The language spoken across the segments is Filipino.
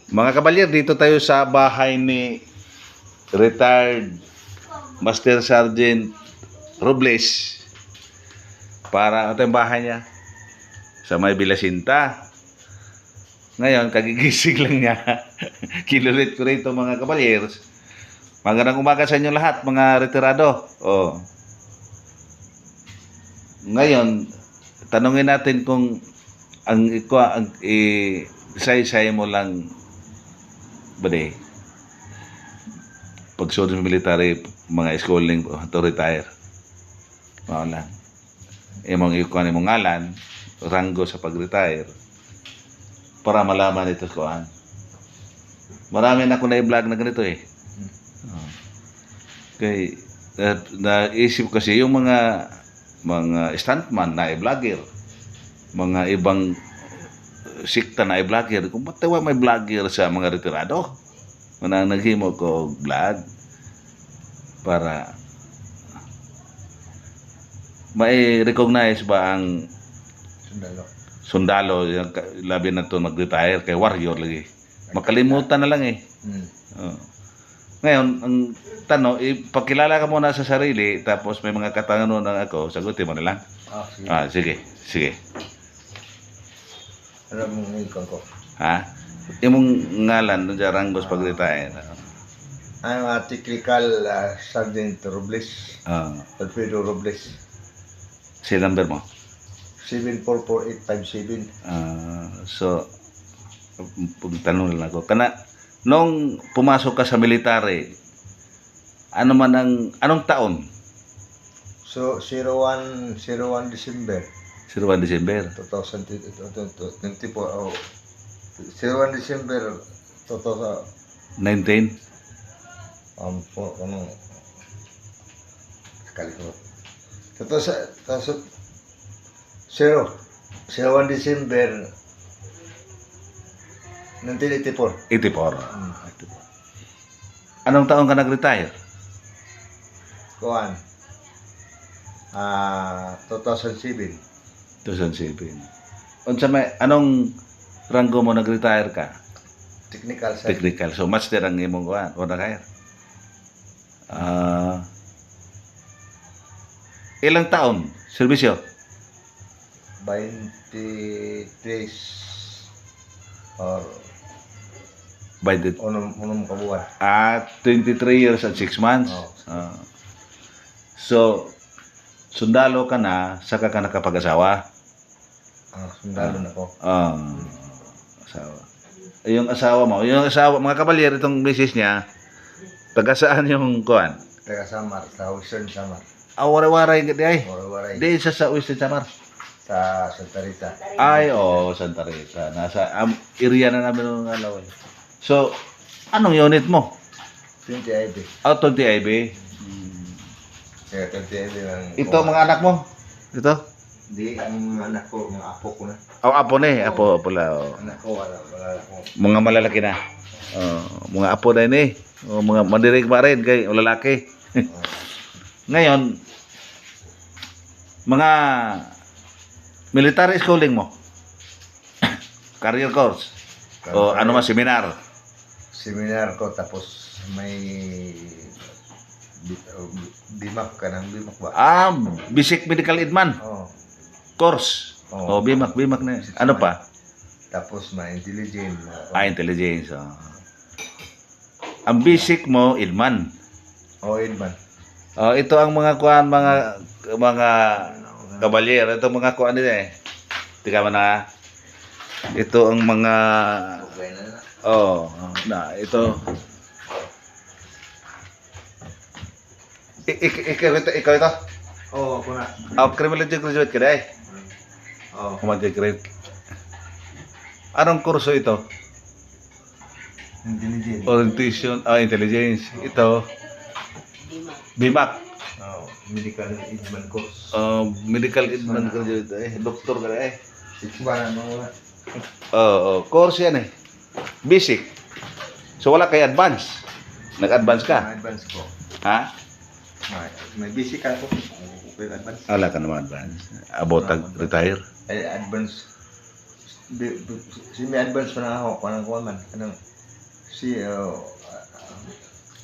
Mga kabalyer, dito tayo sa bahay ni retired Master Sergeant Robles. Para ito yung bahay niya sa may Bilasinta. Ngayon, kagigising lang niya. Kinulit ko rito mga kabalyers. Magandang umaga sa inyo lahat, mga retirado. Oh. Ngayon, tanungin natin kung ang isay-isay mo lang bade pagsunod sa military, mga schooling to retire. Mao lang. Imong ikuan imong ngalan, ranggo sa pag-retire para malaman ito kuan. Marami na ako na i-vlog na ganito eh. Okay, naisip kasi yung mga stuntman na i-vlogger, mga ibang sikta na i-vlogger, kung ba't tawa may vlogger sa mga retirado? Manang naghimo ko vlog para may recognize ba ang sundalo yung labi na to mag-retire kay warrior lagi. Makalimutan na lang eh. Ngayon, ang tanong, ipakilala ka muna sa sarili, tapos may mga katanganon na ako, sagutin mo na lang. Sige. Sige. Ano mong ikaw ko? Ha? Imong ngalan doon sa ranggos pag-retire. I'm a technical Sergeant Robles. Alfredo Robles. Si number mo? 744857. So, tanong lang ako. Nung pumasok ka sa military, anong taon? So, 01 December 01 December 2024. Oh. 01 December 2000. 19? Ano? Sekali ko. 01 December 1984. 84. Anong taon ka nag-retire? Kuan. 2007. 2007. Anong ranggo mo nag-retire ka? Technical side. Technical. So, master ang imong kuan. O na-retire. Ilang taon? Serbisyo? 23 or By the unong kabuan. 23 years and 6 months. So, sundalo ka na, saka ka nakapag-asawa. Sundalo na ko. Asawa. Yung asawa mo, mga kabalyer, itong misis niya, taga saan yung kuan? Taga Samar, sa Western Samar. Waray-waray di ay. Waray-waray. Di sa Western Samar. Sa Santa Rita. Ay, Santa Rita. Nasa area na namin ng alaw. So, anong unit mo? 20 IB. 20 IB. Kaya 20 IB lang. Ito, mga anak mo? Ito? Hindi, ang anak ko, mga apo ko na. Apo na eh. Apo pala. Anak ko, wala ko. Mga malalaki na. Mga apo na yun eh. Mga madirig pa rin kay lalaki. Ngayon, mga military schooling mo? Career course? O ano man, seminar? Seminar ko, tapos may bimak ka ng bimak ba? Basic medical aid man. Course. Bimak na. Ano pa? Tapos may intelligence. Intelligence. Ang basic mo, Idman. Idman. Ito ang mga kuan, mga kabalyer. Ito mga kuan nila eh. Tika mo na. Ito ang mga ito. Ikaw ito? Ako na. Criminology graduate ka dahil? Graduate. Anong kurso ito? Intelligence. Orientation, intelligence. Ito, BIMAC. Medical Aidman course. Medical Aidman graduate doktor ka eh. 6 months mo. Course yan eh. Basic. So wala kay advance. Nag-advance ka? Advance ko. Ha? May basic ako. Advance. Wala ka naman advance. About retire? Advance Si may advance pa na ako, kanang kuha man. Kanang, si,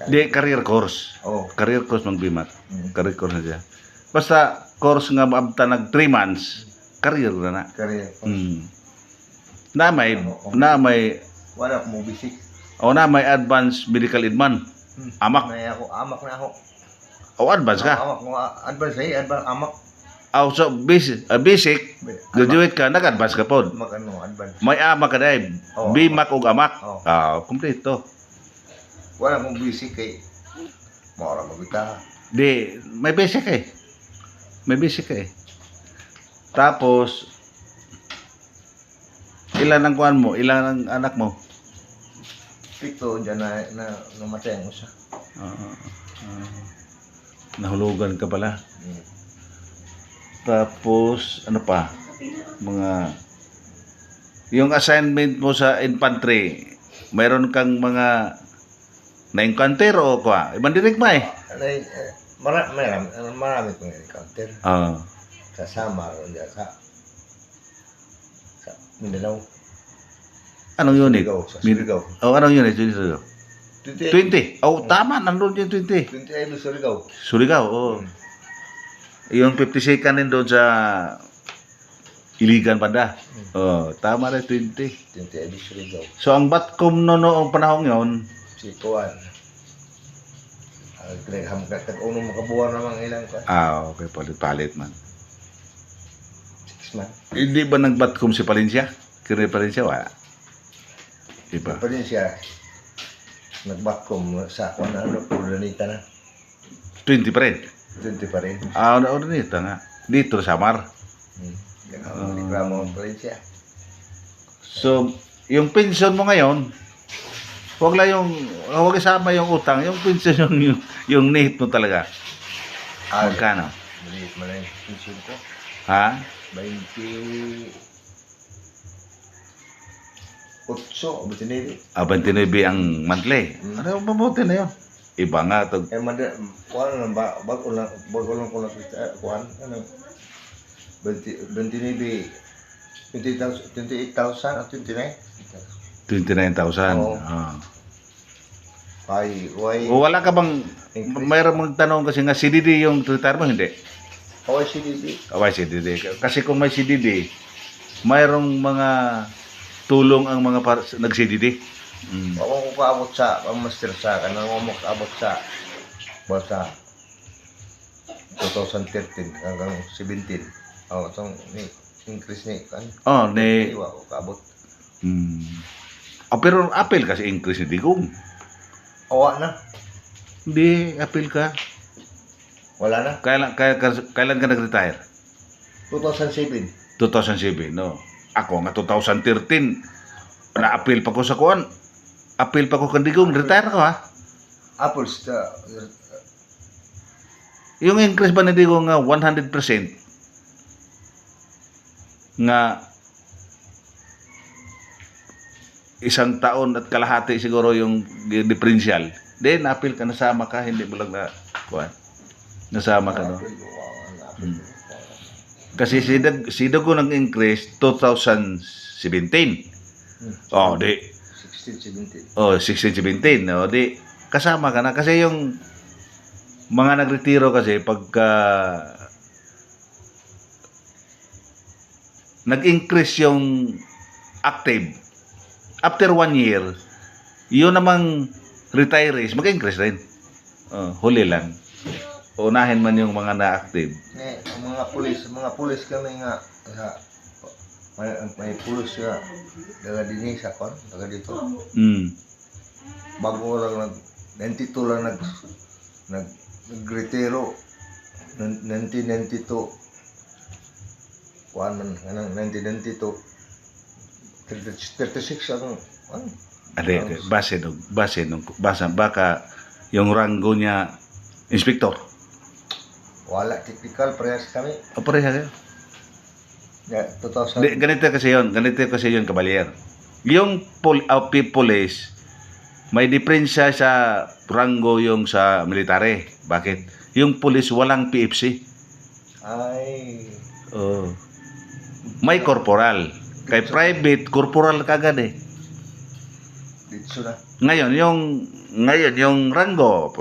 Di, career course. oh, Career course mag-BMAT. Mm. Career course na siya. Basta course nga maabta nag 3 months, career na na. career. Mm. Na may Wala ko mo basic. na may advanced medical idman. Amak. Amak na ako. O advance ka. Amak mo, advance na advance, amak. So basic, graduate ka, nag-advance ka po. Mag-ano, advance. May amak ka dahil. Oo, BMAC o amak. Oo. Kompleto. Wala mong basic kay maura mabita. Di, may basic eh. May basic eh. Tapos, ilan ang kuhan mo? Ilan ang anak mo? Pito dyan na namatay ang usa. Nahulugan ka pala. Mm. Tapos, ano pa? Yung assignment mo sa infantry, mayroon kang mga na-encounter o kwa? Ibang dirigma eh. Marami kong encounter. Sa Samar, sa Mindanao. Anong unit? Sa Surigao. Anong unit? 20. Tama, nandun yung 20. 20 ay Surigao. Surigao, Yung 52nd din doon sa Iligan Panda. Tama rin, 20. 20 ay Surigao. So, ang Batcom noong panahon yon, Si Kuan. Tag-unong makabuwan namang ilang ka. okay, palit-palit man. 6 man. Hindi ba nag-Batcom si Palencia? Kira Palencia, wala. Iba. Pa din siya. Nag-backcom sa Kuan na Urdanita na. 20 pa rin. 20 pa rin. Ordinita nga. Dito sa Samar. Reklamo pa rin siya. So, yung pension mo ngayon, huwag isama yung utang, yung pension yung need mo talaga. Magkano? Maliit mo na yung pension ko. Ha? 28 o 29. 29 ang monthly. Ano mabuti na yun? Iba nga ito. Kuan lang ba? Bago lang ko nakita. Kuan? Ano? 29, 28,000 at 29? 29,000. Oo. Why? Wala ka bang, mayroon mong tanong kasi nga CDD yung retire mo, hindi? CDD. CDD. Kasi kung may CDD, mayroong mga tulong ang mga nag-CDD. Ako ko kaabot sa master sa kanang mo kaabot sa basta 2013 hanggang 17. Itong increase ni kan. Ni iwa ko kaabot. Pero apel kasi increase ni Digong. Awa na. Hindi, apel ka. Wala na. Kailan ka nag-retire? 2007. 2007, no. Ako nga 2013, na-appeal pa ko sa kuan. Appeal pa ko kan Digong, retire ko ha. Apples Yung increase ba ni Digong nga 100% nga isang taon at kalahati siguro yung differential. Then na-appeal ka, nasama ka, hindi mo lang na kuan. Nasama ka no. Kasi si Dugo nag-increase 2017. Di 16, 17. 16, 17. Di kasama ka na kasi yung mga nagretiro kasi pagka nag-increase yung active after 1 year, yun namang retirees mag-increase rin. Huli lang. Unahin man yung mga na-active. Ang mga pulis kami nga may pulis nga daga dinhi sa kon, daga dito. Bago lang 92 lang nagretiro 1992. Kuan man kanang 1992. 36 ang base baka yung rango niya inspektor. Wala, typical, parehas kami. Parehas. Yeah, 2000. Ganito kasi yun, Kabalier. Yung police, may diferensya sa rango yung sa military. Bakit? Yung police walang PFC. Ay. May corporal. Kay private, corporal kagad eh. Dito na. Ngayon, yung ranggo,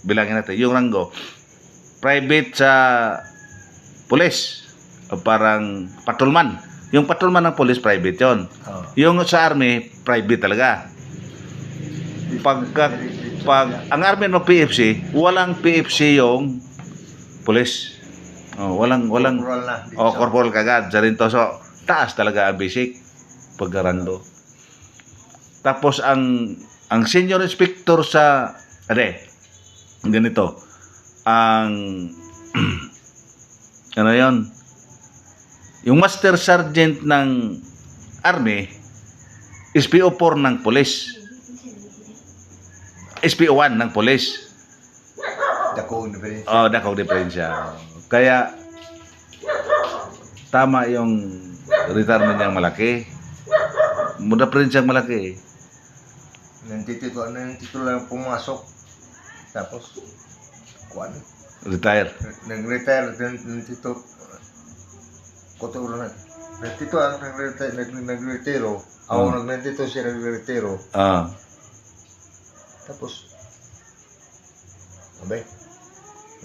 bilangin natin, yung ranggo, private sa pulis, o parang patrolman. Yung patrolman ng pulis, private yon. Oh. Yung sa army, private talaga. Ang army ng PFC, walang PFC yung pulis. Oh, walang Corporal na. Dito. corporal kagad. Sa rin to. So, taas talaga ang basic pagkarando. Tapos ang senior inspector sa ganito. Ang ano 'yon? Yung master sergeant ng army, SPO4 ng police. SPO1 ng police. Dako difference. Oh, dakong diferensya. Kaya tama yung retirement niyang malaki. Muda pa rin siyang malaki. Nandito lang pumasok. Tapos, kuwan. Retire. Nag-retire. Nandito, kotoro na. Nandito ang nag-retiro. Ako nandito siya nag-retiro. Ah. Tapos, abay,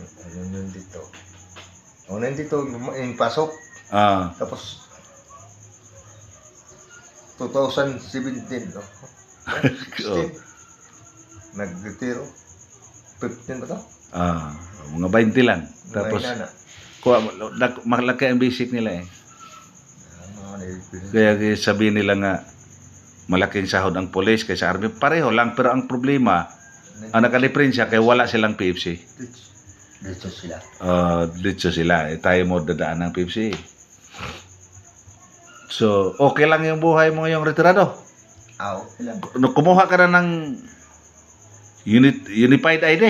ano nandito? Ako nandito, yung pasok. Ah. Tapos, 2017, no? Oh. Nag-retiro. 15 ba to? Ah, mga 20 lang. Tapos malaki ang basic nila eh. Kaya sabihin nila nga malaking sahod ang police kaysa army. Pareho lang, pero ang problema, ang nakaliprensya kaya wala silang PFC. Dito sila. Dito sila. Tayo mo dadaan ng PFC. So, okay lang yung buhay mo ngayong retirado. Okay lang. Kumuha ka na ng Unified ID.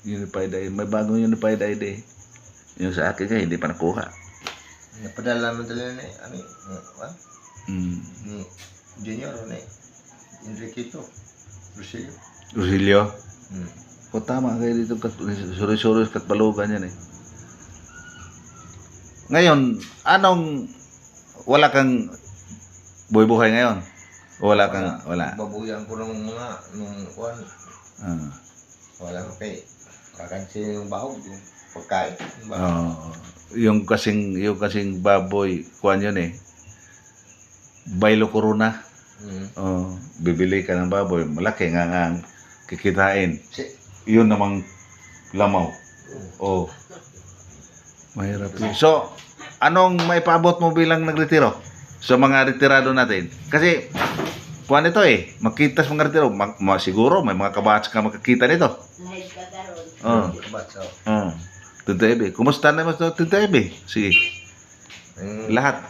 Unified ID. May bagong Unified ID. Yung sa akin nga, hindi pa nakuha. Napadala mo talaga na ni Junior na Enriquito Rosilio. Rosilio? O tama kayo dito. Suri-suri kat balugan yan eh. Ngayon, wala kang buhay-buhay ngayon? O wala kang, wala? Babuyan ko ng mga, kuwan. Wala ko kay kakansin yung bahog, yung pagkain. Yung kasing baboy, kuwan yun eh. Bailo Corona. Bibili ka ng baboy, malaki nga ang kikitain. Yun namang lamaw. Mahirap yun. So, anong maipaabot mo bilang nagretiro sa mga retirado natin? Kasi, kuwan ito eh, makitas mga retiro, siguro may mga kabats ka makakita nito. Live ka karon. Tito Ebe. Kumusta naman ito, Tito Ebe? Sige. Lahat.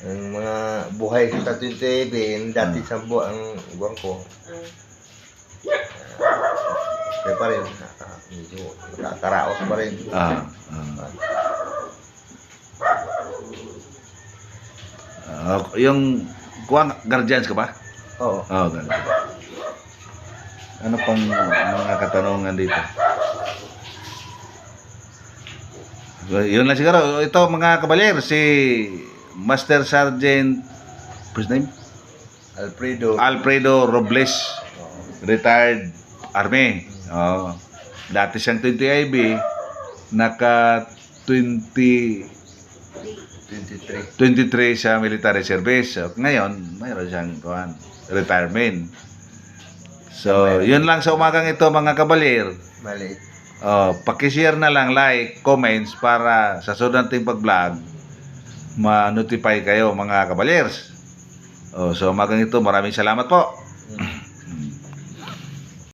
Ang mga buhay sa Tinte, yung dati sa ang buwan ko. Kaya pa rin, medyo nakakaraos pa rin. Yung kuwang guardians ka ba? Oo. Ganun. Ano pang mga katanungan dito? So, yun lang siguro. Ito mga kabaler, si Master Sergeant, first name? Alfredo Robles, retired Army. Dati siyang 20 IB, naka 23 sa military service. So, ngayon, mayroon siyang retirement. So, yun lang sa umagang ito mga kabaler. Maliit. Pakishare na lang, like, comments para sa sunod nating pag-vlog ma-notify kayo mga kabalers. So umagang ito, maraming salamat po.